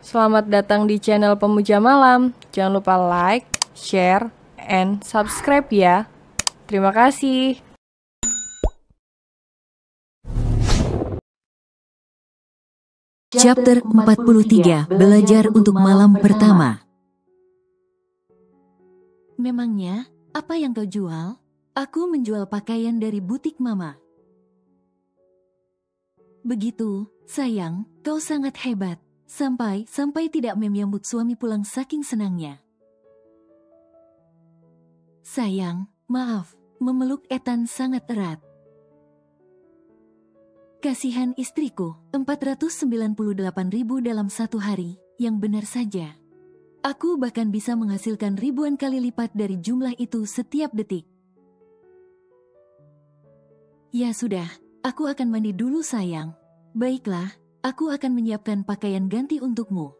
Selamat datang di channel Pemuja Malam. Jangan lupa like, share, and subscribe ya. Terima kasih. Chapter 43, Belajar untuk Malam Pertama. Memangnya, apa yang kau jual? Aku menjual pakaian dari butik Mama. Begitu, sayang, kau sangat hebat. Sampai tidak menyambut suami pulang saking senangnya. Sayang, maaf, memeluk Ethan sangat erat. Kasihan istriku, 498.000 dalam satu hari, yang benar saja. Aku bahkan bisa menghasilkan ribuan kali lipat dari jumlah itu setiap detik. Ya sudah, aku akan mandi dulu sayang. Baiklah, aku akan menyiapkan pakaian ganti untukmu.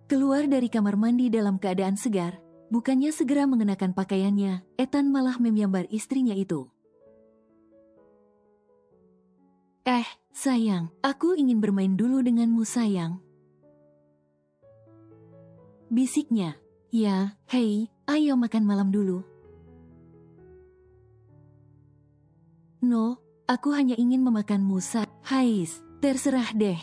Keluar dari kamar mandi dalam keadaan segar, bukannya segera mengenakan pakaiannya, Ethan malah menyambar istrinya itu. Sayang, aku ingin bermain dulu denganmu sayang. Bisiknya. Ya, hei, ayo makan malam dulu. No, aku hanya ingin memakanmu Hais, terserah deh.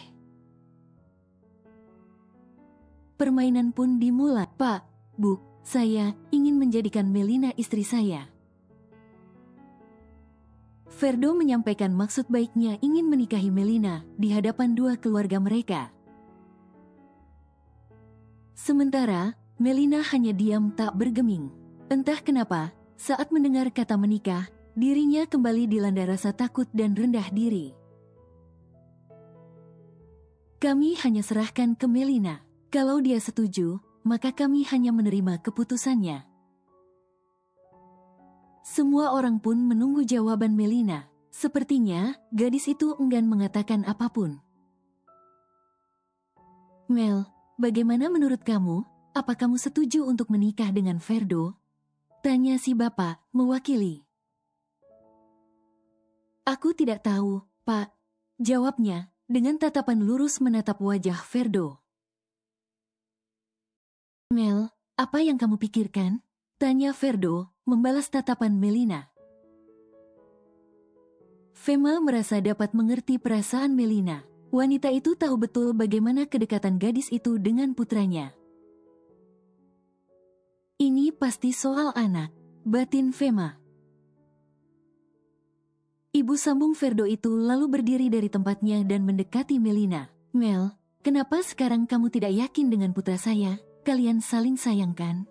Permainan pun dimulai. Pak, Bu, saya ingin menjadikan Melina istri saya. Ferdo menyampaikan maksud baiknya ingin menikahi Melina di hadapan dua keluarga mereka. Sementara, Melina hanya diam tak bergeming. Entah kenapa, saat mendengar kata menikah, dirinya kembali dilanda rasa takut dan rendah diri. Kami hanya serahkan ke Melina. Kalau dia setuju, maka kami hanya menerima keputusannya. Semua orang pun menunggu jawaban Melina. Sepertinya, gadis itu enggan mengatakan apapun. Mel, bagaimana menurut kamu? Apa kamu setuju untuk menikah dengan Ferdo? Tanya si bapak, mewakili. Aku tidak tahu, Pak. Jawabnya, dengan tatapan lurus menatap wajah Ferdo. Mel, apa yang kamu pikirkan? Tanya Ferdo, membalas tatapan Melina. Fema merasa dapat mengerti perasaan Melina. Wanita itu tahu betul bagaimana kedekatan gadis itu dengan putranya. Ini pasti soal anak, batin Fema. Ibu sambung Ferdo itu lalu berdiri dari tempatnya dan mendekati Melina. Mel, kenapa sekarang kamu tidak yakin dengan putra saya? Kalian saling sayang kan?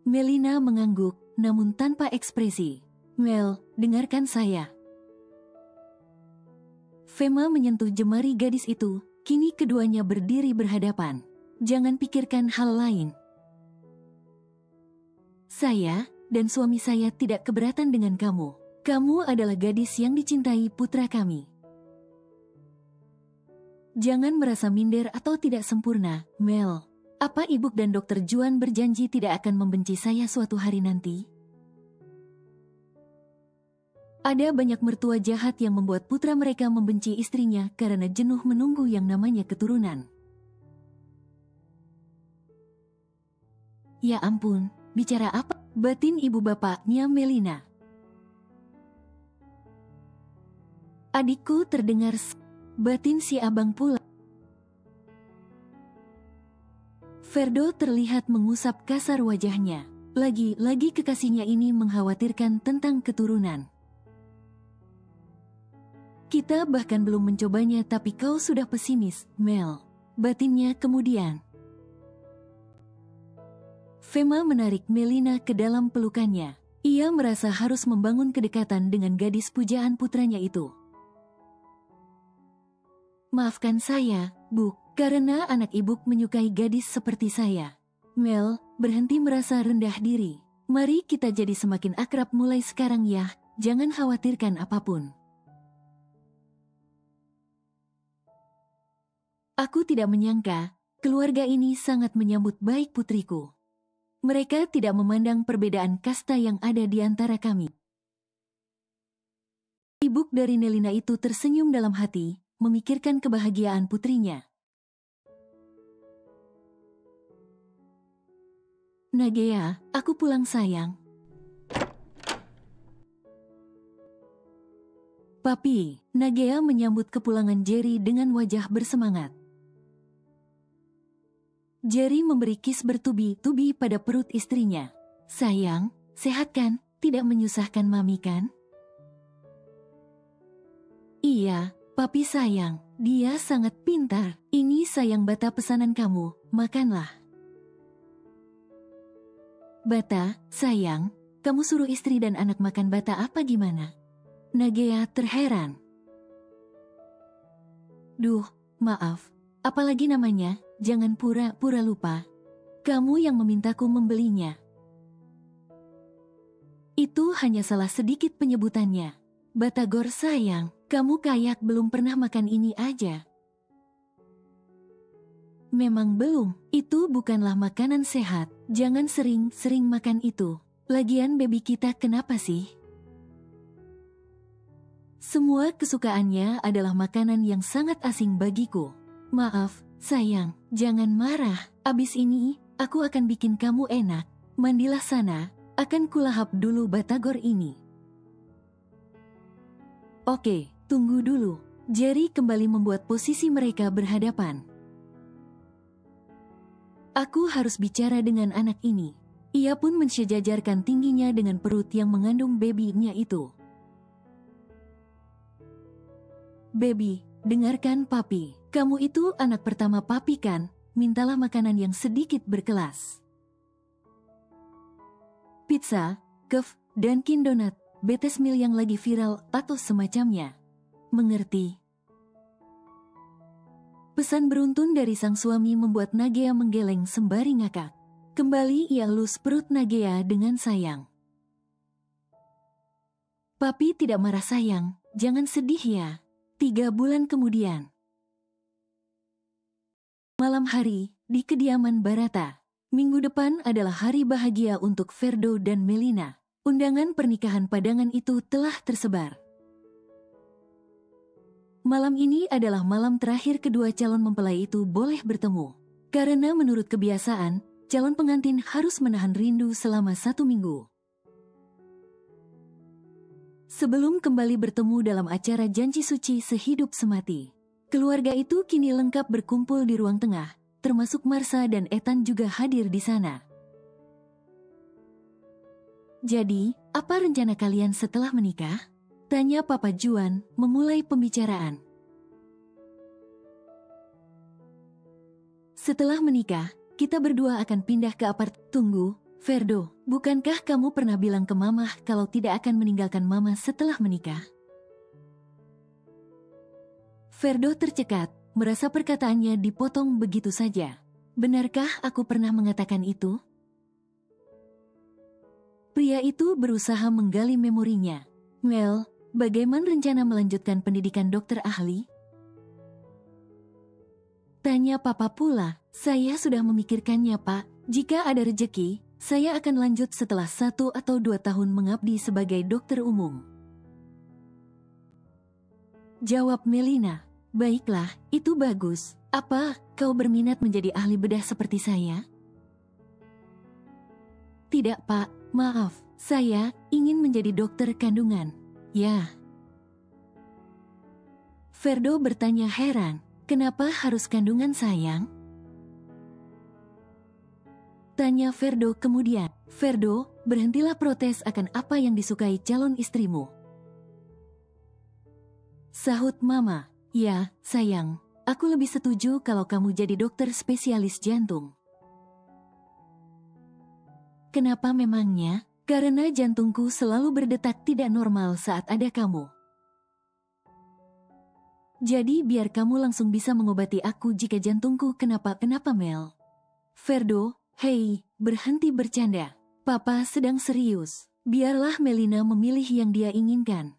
Melina mengangguk, namun tanpa ekspresi. Mel, dengarkan saya. Fema menyentuh jemari gadis itu, kini keduanya berdiri berhadapan. Jangan pikirkan hal lain. Saya dan suami saya tidak keberatan dengan kamu. Kamu adalah gadis yang dicintai putra kami. Jangan merasa minder atau tidak sempurna, Mel. Apa Ibu dan Dokter Juan berjanji tidak akan membenci saya suatu hari nanti? Ada banyak mertua jahat yang membuat putra mereka membenci istrinya karena jenuh menunggu yang namanya keturunan. Ya ampun, bicara apa? Batin ibu bapaknya Melina. Adikku terdengar batin si abang pula. Ferdo terlihat mengusap kasar wajahnya. Lagi-lagi kekasihnya ini mengkhawatirkan tentang keturunan. Kita bahkan belum mencobanya tapi kau sudah pesimis, Mel. Batinnya kemudian. Fema menarik Melina ke dalam pelukannya. Ia merasa harus membangun kedekatan dengan gadis pujaan putranya itu. Maafkan saya, Bu, karena anak ibu menyukai gadis seperti saya. Mel, berhenti merasa rendah diri. Mari kita jadi semakin akrab mulai sekarang ya, jangan khawatirkan apapun. Aku tidak menyangka, keluarga ini sangat menyambut baik putriku. Mereka tidak memandang perbedaan kasta yang ada di antara kami. Ibu dari Nelina itu tersenyum dalam hati, memikirkan kebahagiaan putrinya. Nagea, aku pulang sayang. Papi, Nagea menyambut kepulangan Jerry dengan wajah bersemangat. Jerry memberi kis bertubi-tubi pada perut istrinya. Sayang, sehat kan? Tidak menyusahkan mami kan? Iya, papi sayang. Dia sangat pintar. Ini sayang bata pesanan kamu, makanlah. Bata, sayang, kamu suruh istri dan anak makan bata apa gimana? Nagea terheran. Duh, maaf. Apalagi namanya, jangan pura-pura lupa. Kamu yang memintaku membelinya. Itu hanya salah sedikit penyebutannya. Batagor sayang, kamu kayak belum pernah makan ini aja. Memang belum, itu bukanlah makanan sehat. Jangan sering-sering makan itu. Lagian baby kita kenapa sih? Semua kesukaannya adalah makanan yang sangat asing bagiku. Maaf, sayang, jangan marah. Abis ini, aku akan bikin kamu enak. Mandilah sana, akan kulahap dulu batagor ini. Oke, tunggu dulu. Jerry kembali membuat posisi mereka berhadapan. Aku harus bicara dengan anak ini. Ia pun mensejajarkan tingginya dengan perut yang mengandung baby-nya itu. Baby, dengarkan papi. Kamu itu anak pertama papi kan? Mintalah makanan yang sedikit berkelas. Pizza, kef, Dunkin Donut, Betes Meal yang lagi viral atau semacamnya. Mengerti? Pesan beruntun dari sang suami membuat Nagea menggeleng sembari ngakak. Kembali ia elus perut Nagea dengan sayang. Papi tidak marah sayang, jangan sedih ya. 3 bulan kemudian. Malam hari, di kediaman Barata. Minggu depan adalah hari bahagia untuk Ferdo dan Melina. Undangan pernikahan padangan itu telah tersebar. Malam ini adalah malam terakhir kedua calon mempelai itu boleh bertemu. Karena menurut kebiasaan, calon pengantin harus menahan rindu selama 1 minggu. Sebelum kembali bertemu dalam acara janji suci sehidup semati. Keluarga itu kini lengkap berkumpul di ruang tengah, termasuk Marsha dan Ethan juga hadir di sana. Jadi, apa rencana kalian setelah menikah? Tanya Papa Juan, memulai pembicaraan. Setelah menikah, kita berdua akan pindah ke Tunggu, Ferdo, bukankah kamu pernah bilang ke Mama kalau tidak akan meninggalkan Mama setelah menikah? Ferdo tercekat, merasa perkataannya dipotong begitu saja. Benarkah aku pernah mengatakan itu? Pria itu berusaha menggali memorinya. Mel, bagaimana rencana melanjutkan pendidikan dokter ahli? Tanya Papa pula. Saya sudah memikirkannya, Pak. Jika ada rejeki, saya akan lanjut setelah 1 atau 2 tahun mengabdi sebagai dokter umum. Jawab Melina. Baiklah, itu bagus. Apa, kau berminat menjadi ahli bedah seperti saya? Tidak, Pak. Maaf, saya ingin menjadi dokter kandungan. Ya. Ferdo bertanya heran. Kenapa harus kandungan sayang? Tanya Ferdo kemudian. Ferdo, berhentilah protes akan apa yang disukai calon istrimu. Sahut Mama. Ya, sayang. Aku lebih setuju kalau kamu jadi dokter spesialis jantung. Kenapa memangnya? Karena jantungku selalu berdetak tidak normal saat ada kamu. Jadi biar kamu langsung bisa mengobati aku jika jantungku kenapa-kenapa Mel. Ferdo, hei, berhenti bercanda. Papa sedang serius. Biarlah Melina memilih yang dia inginkan.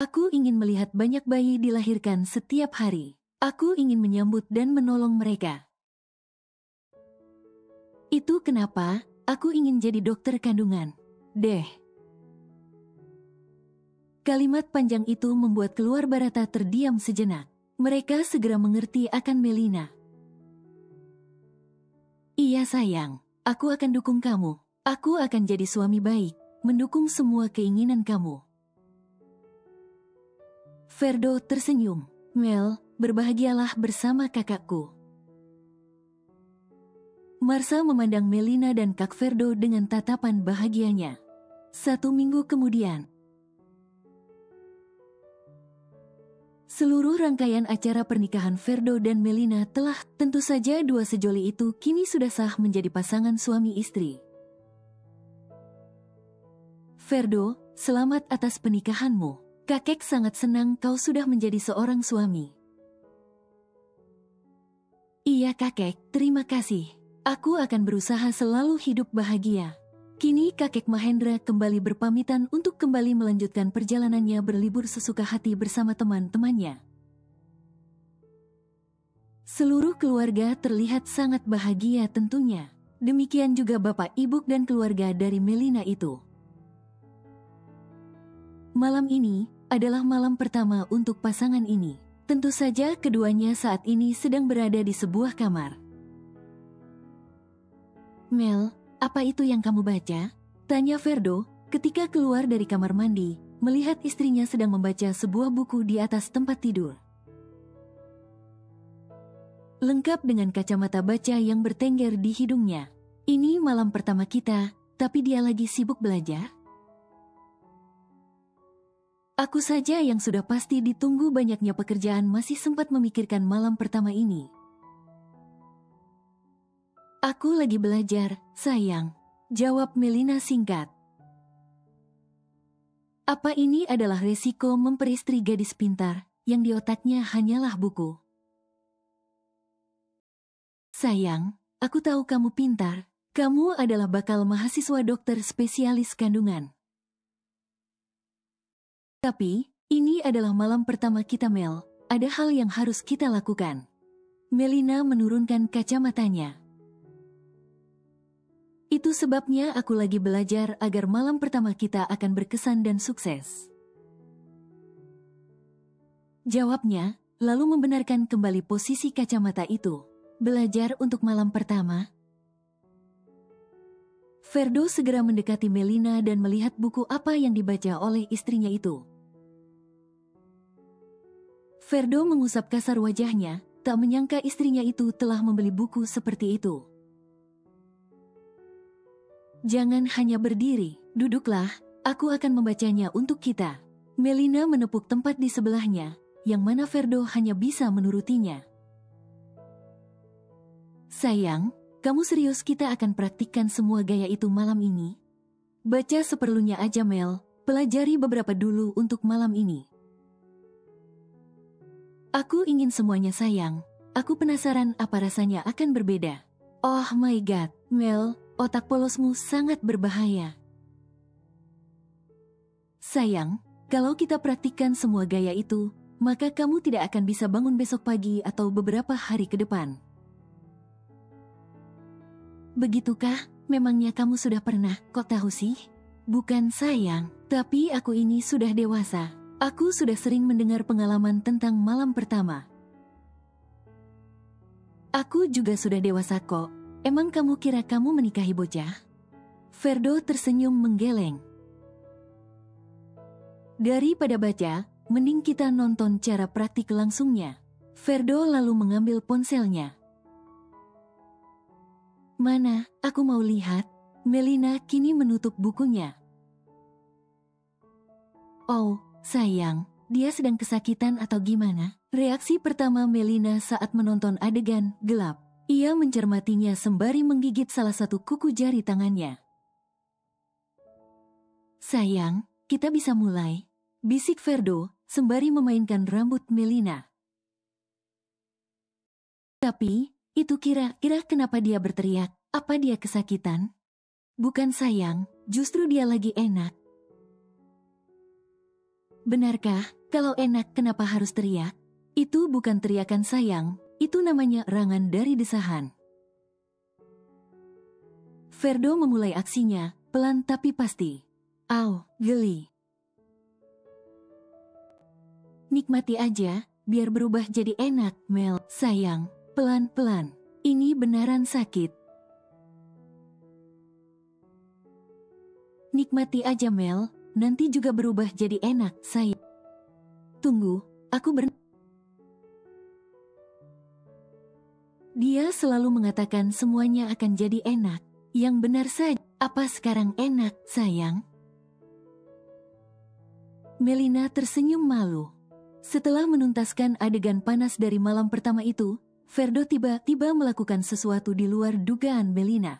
Aku ingin melihat banyak bayi dilahirkan setiap hari. Aku ingin menyambut dan menolong mereka. Itu kenapa aku ingin jadi dokter kandungan. Deh. Kalimat panjang itu membuat keluar Barata terdiam sejenak. Mereka segera mengerti akan Melina. Iya sayang, aku akan dukung kamu. Aku akan jadi suami baik, mendukung semua keinginan kamu. Ferdo tersenyum. Mel, berbahagialah bersama kakakku. Marsa memandang Melina dan Kak Ferdo dengan tatapan bahagianya. 1 minggu kemudian, seluruh rangkaian acara pernikahan Ferdo dan Melina telah, tentu saja dua sejoli itu kini sudah sah menjadi pasangan suami istri. Ferdo, selamat atas pernikahanmu. Kakek sangat senang kau sudah menjadi seorang suami. Iya kakek, terima kasih. Aku akan berusaha selalu hidup bahagia. Kini kakek Mahendra kembali berpamitan untuk kembali melanjutkan perjalanannya berlibur sesuka hati bersama teman-temannya. Seluruh keluarga terlihat sangat bahagia tentunya. Demikian juga bapak, ibu dan keluarga dari Melina itu. Malam ini adalah malam pertama untuk pasangan ini. Tentu saja keduanya saat ini sedang berada di sebuah kamar. Mel, apa itu yang kamu baca? Tanya Ferdo ketika keluar dari kamar mandi, melihat istrinya sedang membaca sebuah buku di atas tempat tidur. Lengkap dengan kacamata baca yang bertengger di hidungnya. Ini malam pertama kita, tapi dia lagi sibuk belajar. Aku saja yang sudah pasti ditunggu banyaknya pekerjaan masih sempat memikirkan malam pertama ini. Aku lagi belajar, sayang. Jawab Melina singkat. Apa ini adalah resiko memperistri gadis pintar, yang di otaknya hanyalah buku? Sayang, aku tahu kamu pintar. Kamu adalah bakal mahasiswa dokter spesialis kandungan. Tapi, ini adalah malam pertama kita Mel. Ada hal yang harus kita lakukan. Melina menurunkan kacamatanya. Itu sebabnya aku lagi belajar agar malam pertama kita akan berkesan dan sukses. Jawabnya, lalu membenarkan kembali posisi kacamata itu. Belajar untuk malam pertama? Ferdo segera mendekati Melina dan melihat buku apa yang dibaca oleh istrinya itu. Ferdo mengusap kasar wajahnya, tak menyangka istrinya itu telah membeli buku seperti itu. Jangan hanya berdiri, duduklah, aku akan membacanya untuk kita. Melina menepuk tempat di sebelahnya, yang mana Ferdo hanya bisa menurutinya. Sayang, kamu serius kita akan praktikkan semua gaya itu malam ini? Baca seperlunya aja Mel, pelajari beberapa dulu untuk malam ini. Aku ingin semuanya sayang, aku penasaran apa rasanya akan berbeda. Oh my god, Mel, otak polosmu sangat berbahaya. Sayang, kalau kita praktikkan semua gaya itu, maka kamu tidak akan bisa bangun besok pagi atau beberapa hari ke depan. Begitukah? Memangnya kamu sudah pernah, kok tahu sih? Bukan sayang, tapi aku ini sudah dewasa. Aku sudah sering mendengar pengalaman tentang malam pertama. Aku juga sudah dewasa kok. Emang kamu kira kamu menikahi bocah? Ferdo tersenyum menggeleng. Daripada baca, mending kita nonton cara praktik langsungnya. Ferdo lalu mengambil ponselnya. Mana, aku mau lihat. Melina kini menutup bukunya. Oh, sayang, dia sedang kesakitan atau gimana? Reaksi pertama Melina saat menonton adegan gelap. Ia mencermatinya sembari menggigit salah satu kuku jari tangannya. Sayang, kita bisa mulai, bisik Ferdo sembari memainkan rambut Melina. Tapi, itu kira-kira kenapa dia berteriak? Apa dia kesakitan? Bukan sayang, justru dia lagi enak. Benarkah, kalau enak kenapa harus teriak? Itu bukan teriakan sayang. Itu namanya erangan dari desahan. Ferdo memulai aksinya, pelan tapi pasti. Au, geli. Nikmati aja, biar berubah jadi enak, Mel. Sayang, pelan-pelan. Ini beneran sakit. Nikmati aja, Mel. Nanti juga berubah jadi enak, sayang. Tunggu, aku Dia selalu mengatakan semuanya akan jadi enak. Yang benar saja, apa sekarang enak, sayang? Melina tersenyum malu. Setelah menuntaskan adegan panas dari malam pertama itu, Ferdo tiba-tiba melakukan sesuatu di luar dugaan Melina.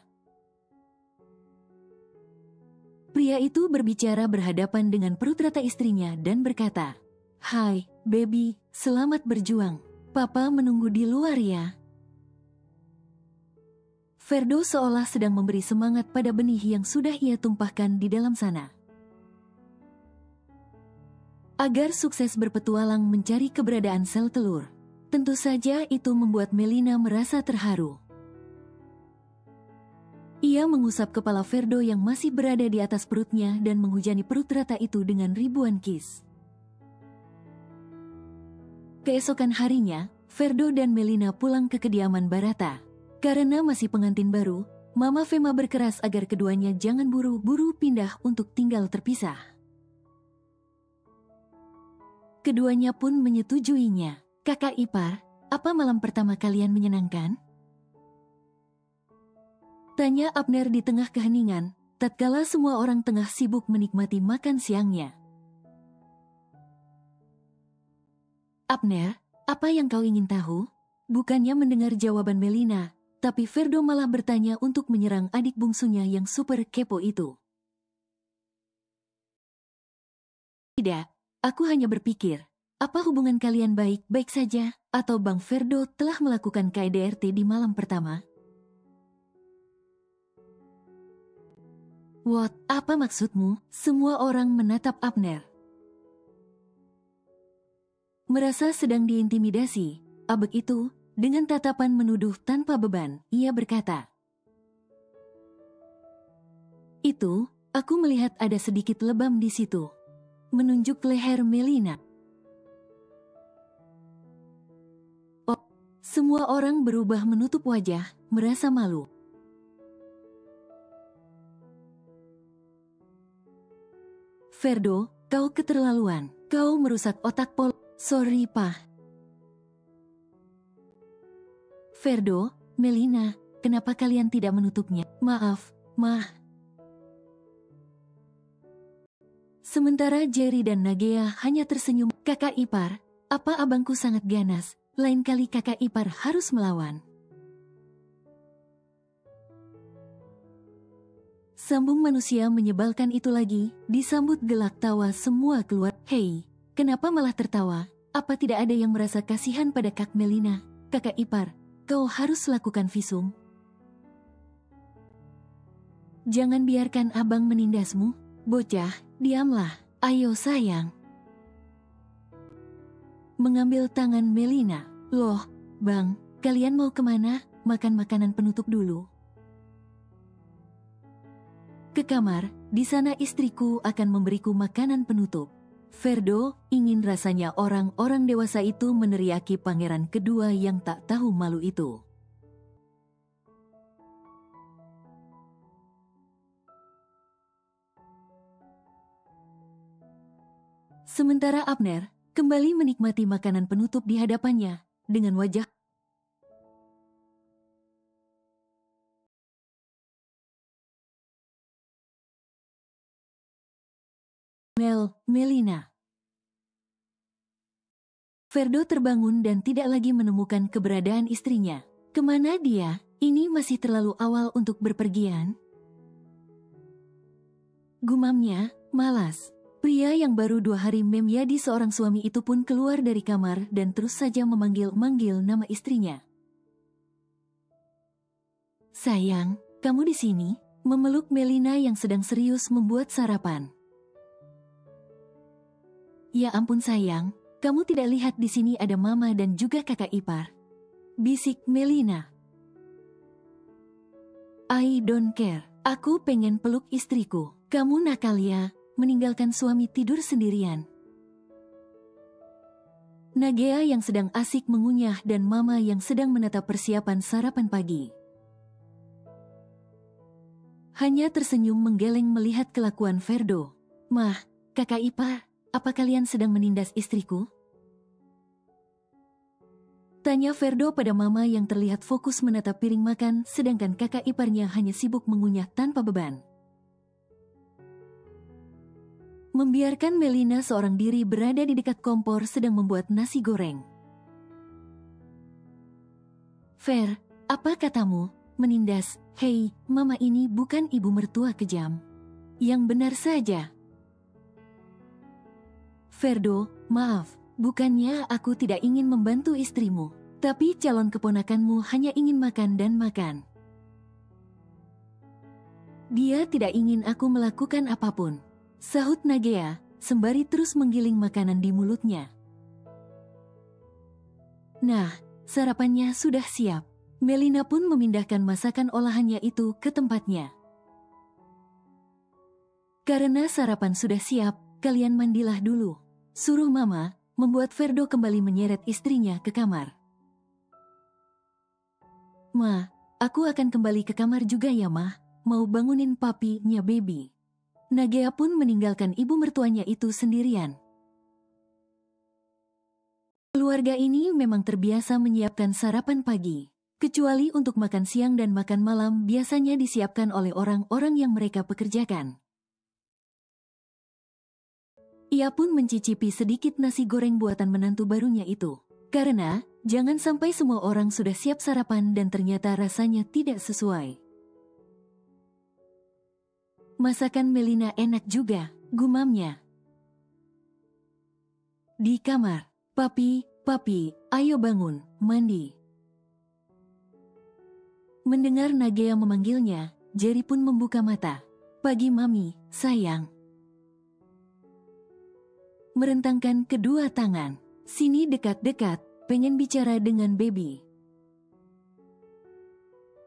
Pria itu berbicara berhadapan dengan perut rata istrinya dan berkata, "Hai, baby, selamat berjuang. Papa menunggu di luar ya." Ferdo seolah sedang memberi semangat pada benih yang sudah ia tumpahkan di dalam sana. Agar sukses berpetualang mencari keberadaan sel telur. Tentu saja itu membuat Melina merasa terharu. Ia mengusap kepala Ferdo yang masih berada di atas perutnya dan menghujani perut rata itu dengan ribuan kiss. Keesokan harinya, Ferdo dan Melina pulang ke kediaman Barata. Karena masih pengantin baru, Mama Fema berkeras agar keduanya jangan buru-buru pindah untuk tinggal terpisah. Keduanya pun menyetujuinya. "Kakak ipar, apa malam pertama kalian menyenangkan?" Tanya Abner di tengah keheningan, tatkala semua orang tengah sibuk menikmati makan siangnya. "Abner, apa yang kau ingin tahu?" Bukannya mendengar jawaban Melina, tapi Ferdo malah bertanya untuk menyerang adik bungsunya yang super kepo itu. "Tidak, aku hanya berpikir, apa hubungan kalian baik-baik saja, atau Bang Ferdo telah melakukan KDRT di malam pertama?" "What? Apa maksudmu?" Semua orang menatap Abner. Merasa sedang diintimidasi, Abek itu, dengan tatapan menuduh tanpa beban, ia berkata, "Itu, aku melihat ada sedikit lebam di situ." Menunjuk leher Melina. Oh, semua orang berubah menutup wajah, merasa malu. "Ferdo, kau keterlaluan. Kau merusak otak Pol. Sorry, Pak." "Ferdo, Melina, kenapa kalian tidak menutupnya?" "Maaf, Mah." Sementara Jerry dan Nagea hanya tersenyum. "Kakak ipar, apa abangku sangat ganas? Lain kali kakak ipar harus melawan." Sambung manusia menyebalkan itu lagi, disambut gelak tawa semua keluar. "Hei, kenapa malah tertawa? Apa tidak ada yang merasa kasihan pada Kak Melina? Kakak ipar, kau harus lakukan visum. Jangan biarkan abang menindasmu. Bocah, diamlah. Ayo sayang." Mengambil tangan Melina. "Loh, bang, kalian mau kemana? Makan makanan penutup dulu." "Ke kamar, di sana istriku akan memberiku makanan penutup." Ferdo ingin rasanya orang-orang dewasa itu meneriaki pangeran kedua yang tak tahu malu itu. Sementara Abner kembali menikmati makanan penutup di hadapannya dengan wajah Melina. Ferdo terbangun dan tidak lagi menemukan keberadaan istrinya. Kemana dia? Ini masih terlalu awal untuk berpergian. Gumamnya, malas. Pria yang baru 2 hari menjadi seorang suami itu pun keluar dari kamar dan terus saja memanggil-manggil nama istrinya. "Sayang, kamu di sini?" Memeluk Melina yang sedang serius membuat sarapan. "Ya ampun sayang, kamu tidak lihat di sini ada mama dan juga kakak ipar?" Bisik Melina. "I don't care, aku pengen peluk istriku." "Kamu nakal ya, meninggalkan suami tidur sendirian." Nagea yang sedang asik mengunyah dan Mama yang sedang menatap persiapan sarapan pagi. Hanya tersenyum menggeleng melihat kelakuan Ferdo. "Mah, kakak ipar, apa kalian sedang menindas istriku?" Tanya Ferdo pada Mama yang terlihat fokus menatap piring makan sedangkan kakak iparnya hanya sibuk mengunyah tanpa beban. Membiarkan Melina seorang diri berada di dekat kompor sedang membuat nasi goreng. "Fer, apa katamu? Menindas? Hei, Mama ini bukan ibu mertua kejam. Yang benar saja." "Ferdo, maaf, bukannya aku tidak ingin membantu istrimu, tapi calon keponakanmu hanya ingin makan dan makan. Dia tidak ingin aku melakukan apapun," sahut Nagea, sembari terus menggiling makanan di mulutnya. Nah, sarapannya sudah siap. Melina pun memindahkan masakan olahannya itu ke tempatnya. "Karena sarapan sudah siap, kalian mandilah dulu," suruh Mama, membuat Ferdo kembali menyeret istrinya ke kamar. "Ma, aku akan kembali ke kamar juga ya, Mah. Mau bangunin papinya baby." Nagea pun meninggalkan ibu mertuanya itu sendirian. Keluarga ini memang terbiasa menyiapkan sarapan pagi, kecuali untuk makan siang dan makan malam biasanya disiapkan oleh orang-orang yang mereka pekerjakan. Ia pun mencicipi sedikit nasi goreng buatan menantu barunya itu, karena jangan sampai semua orang sudah siap sarapan dan ternyata rasanya tidak sesuai. "Masakan Melina enak juga," gumamnya. Di kamar, "Papi, ayo bangun, mandi." Mendengar Nagea memanggilnya, Jerry pun membuka mata. "Pagi Mami, sayang." Merentangkan kedua tangan. "Sini dekat-dekat, pengen bicara dengan baby."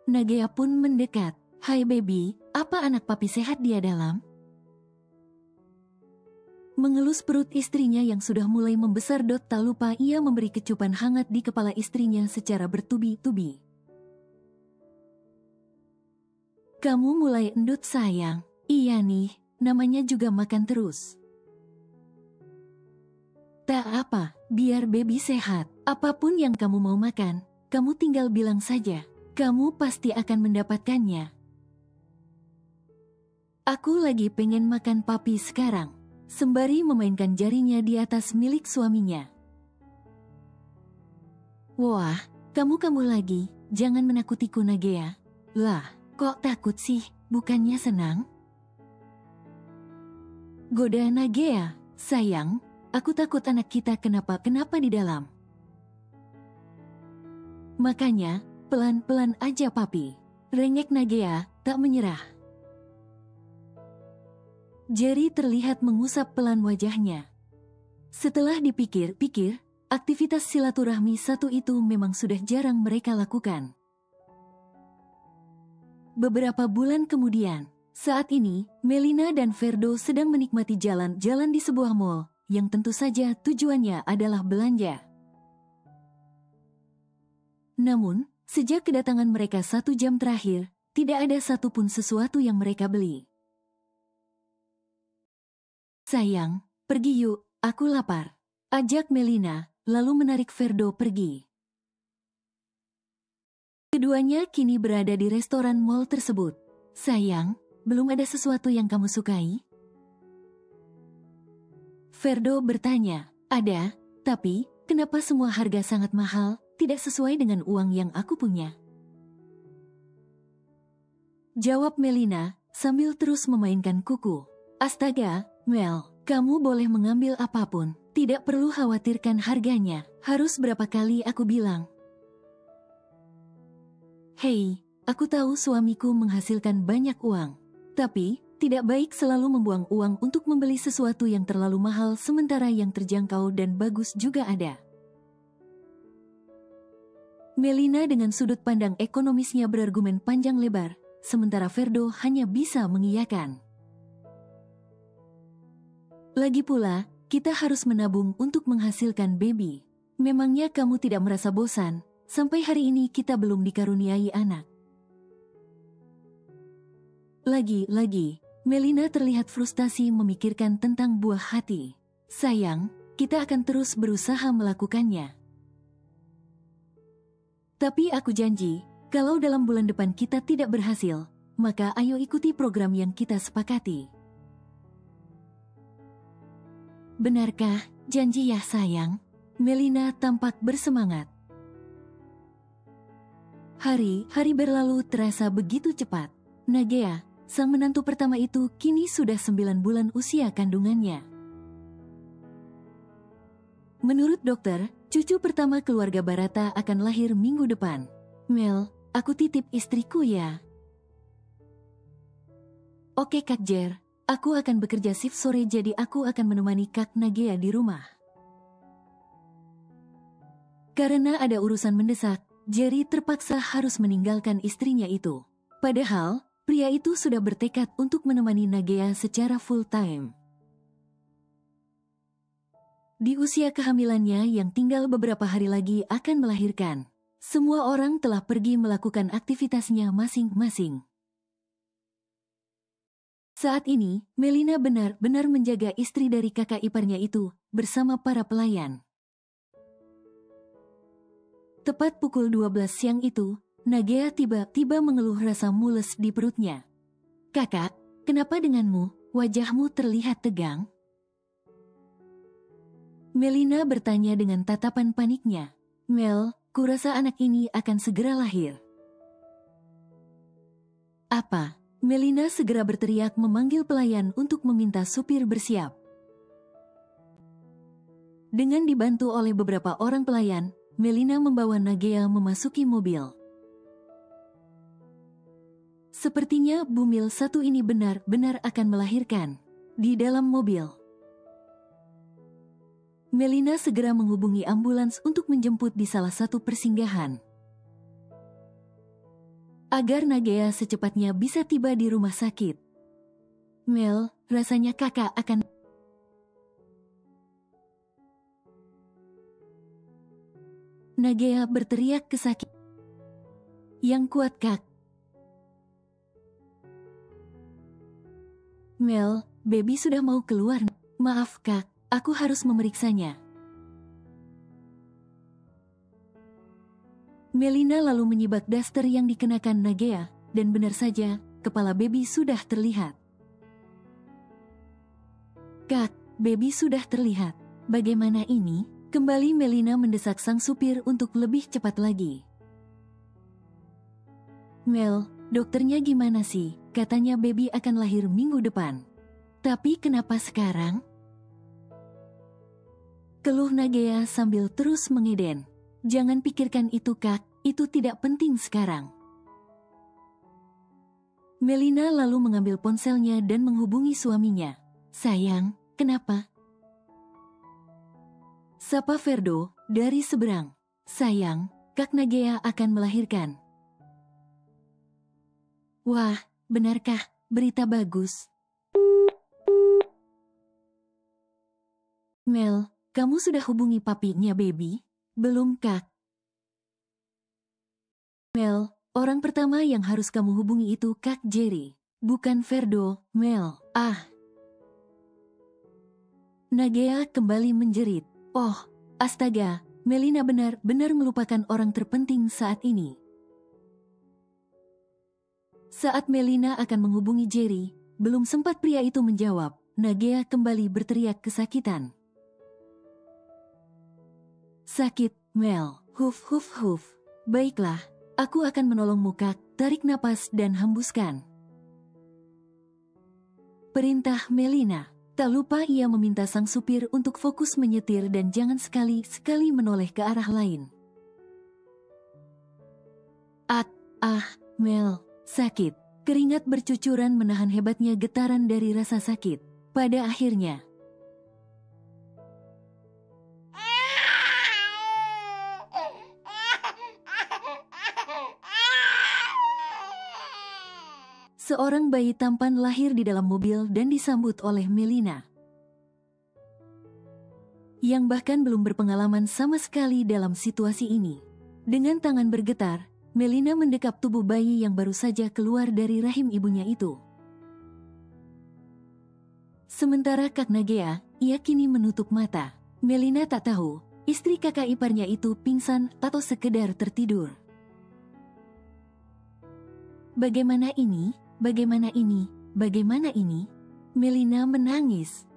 Nagea pun mendekat. "Hai baby, apa anak papi sehat dia dalam?" Mengelus perut istrinya yang sudah mulai membesar. Tak lupa ia memberi kecupan hangat di kepala istrinya secara bertubi-tubi. "Kamu mulai endut sayang." "Iya nih, namanya juga makan terus." "Tak apa, biar baby sehat. Apapun yang kamu mau makan, kamu tinggal bilang saja. Kamu pasti akan mendapatkannya." "Aku lagi pengen makan papi sekarang," sembari memainkan jarinya di atas milik suaminya. "Wah, kamu lagi, jangan menakutiku Nagea." "Lah, kok takut sih, bukannya senang?" goda Nagea. "Sayang, aku takut anak kita kenapa-kenapa di dalam. Makanya, pelan-pelan aja papi." Rengek Nagea, tak menyerah. Jerry terlihat mengusap pelan wajahnya. Setelah dipikir-pikir, aktivitas silaturahmi satu itu memang sudah jarang mereka lakukan. Beberapa bulan kemudian, saat ini, Melina dan Ferdo sedang menikmati jalan-jalan di sebuah mall, yang tentu saja tujuannya adalah belanja. Namun, sejak kedatangan mereka 1 jam terakhir, tidak ada satupun sesuatu yang mereka beli. "Sayang, pergi yuk, aku lapar," ajak Melina, lalu menarik Ferdo pergi. Keduanya kini berada di restoran mall tersebut. "Sayang, belum ada sesuatu yang kamu sukai?" Ferdo bertanya. "Ada, tapi kenapa semua harga sangat mahal, tidak sesuai dengan uang yang aku punya?" jawab Melina, sambil terus memainkan kuku. "Astaga, Mel, kamu boleh mengambil apapun, tidak perlu khawatirkan harganya, harus berapa kali aku bilang?" "Hei, aku tahu suamiku menghasilkan banyak uang, tapi tidak baik selalu membuang uang untuk membeli sesuatu yang terlalu mahal sementara yang terjangkau dan bagus juga ada." Melina dengan sudut pandang ekonomisnya berargumen panjang lebar, sementara Ferdo hanya bisa mengiyakan. "Lagi pula, kita harus menabung untuk menghasilkan baby. Memangnya kamu tidak merasa bosan? Sampai hari ini kita belum dikaruniai anak. Lagi-lagi, Melina terlihat frustasi memikirkan tentang buah hati. Sayang, kita akan terus berusaha melakukannya. Tapi aku janji, kalau dalam bulan depan kita tidak berhasil, maka ayo ikuti program yang kita sepakati. Benarkah, janji ya sayang? Melina tampak bersemangat. Hari berlalu terasa begitu cepat. Nagea, sang menantu pertama itu kini sudah 9 bulan usia kandungannya. Menurut dokter, cucu pertama keluarga Barata akan lahir minggu depan. Mel, aku titip istriku ya. Oke Kak Jer, aku akan bekerja shift sore jadi aku akan menemani Kak Nagea di rumah. Karena ada urusan mendesak, Jerry terpaksa harus meninggalkan istrinya itu. Padahal, pria itu sudah bertekad untuk menemani Nagea secara full-time. Di usia kehamilannya yang tinggal beberapa hari lagi akan melahirkan, semua orang telah pergi melakukan aktivitasnya masing-masing. Saat ini, Melina benar-benar menjaga istri dari kakak iparnya itu bersama para pelayan. Tepat pukul 12 siang itu, Nagea tiba-tiba mengeluh rasa mules di perutnya. Kakak, kenapa denganmu, wajahmu terlihat tegang? Melina bertanya dengan tatapan paniknya. Mel, kurasa anak ini akan segera lahir. Apa? Melina segera berteriak memanggil pelayan untuk meminta supir bersiap. Dengan dibantu oleh beberapa orang pelayan, Melina membawa Nagea memasuki mobil. Sepertinya bumil satu ini benar-benar akan melahirkan. Di dalam mobil, Melina segera menghubungi ambulans untuk menjemput di salah satu persinggahan. Agar Nagea secepatnya bisa tiba di rumah sakit. Mel, rasanya kakak akan... Nagea berteriak kesakit. Yang kuat Kak. Mel, baby sudah mau keluar. Maaf Kak, aku harus memeriksanya. Melina lalu menyibak daster yang dikenakan Nagea, dan benar saja, kepala baby sudah terlihat. Kak, baby sudah terlihat. Bagaimana ini? Kembali Melina mendesak sang supir untuk lebih cepat lagi. Mel, dokternya gimana sih? Katanya baby akan lahir minggu depan. Tapi kenapa sekarang? Keluh Nagea sambil terus mengeden. Jangan pikirkan itu Kak, itu tidak penting sekarang. Melina lalu mengambil ponselnya dan menghubungi suaminya. Sayang, kenapa? Sapa Ferdo, dari seberang. Sayang, Kak Nagea akan melahirkan. Wah, benarkah? Berita bagus. Mel, kamu sudah hubungi papinya baby? Belum Kak. Mel, orang pertama yang harus kamu hubungi itu Kak Jerry. Bukan Ferdo, Mel. Nagea kembali menjerit. Oh, astaga, Melina benar-benar melupakan orang terpenting saat ini. Saat Melina akan menghubungi Jerry, belum sempat pria itu menjawab, Nagea kembali berteriak kesakitan. Sakit, Mel. Huf huf huf. Baiklah, aku akan menolongmu Kak. Tarik napas dan hembuskan. Perintah Melina. Tak lupa ia meminta sang supir untuk fokus menyetir dan jangan sekali-sekali menoleh ke arah lain. Mel, sakit. Keringat bercucuran menahan hebatnya getaran dari rasa sakit. Pada akhirnya, seorang bayi tampan lahir di dalam mobil dan disambut oleh Melina. yang bahkan belum berpengalaman sama sekali dalam situasi ini. Dengan tangan bergetar, Melina mendekap tubuh bayi yang baru saja keluar dari rahim ibunya itu. Sementara Kak Nagea, ia kini menutup mata. Melina tak tahu, istri kakak iparnya itu pingsan atau sekedar tertidur. Bagaimana ini? Bagaimana ini? Bagaimana ini? Melina menangis.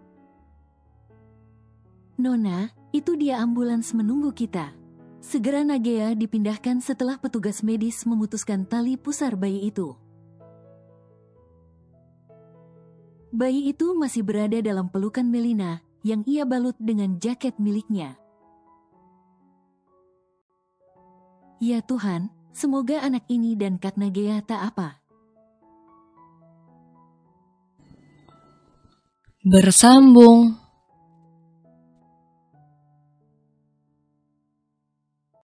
Nona, itu dia ambulans menunggu kita. Segera Nagea dipindahkan setelah petugas medis memutuskan tali pusar bayi itu. Bayi itu masih berada dalam pelukan Melina yang ia balut dengan jaket miliknya. Ya Tuhan, semoga anak ini dan Kak Nagea tak apa. Bersambung.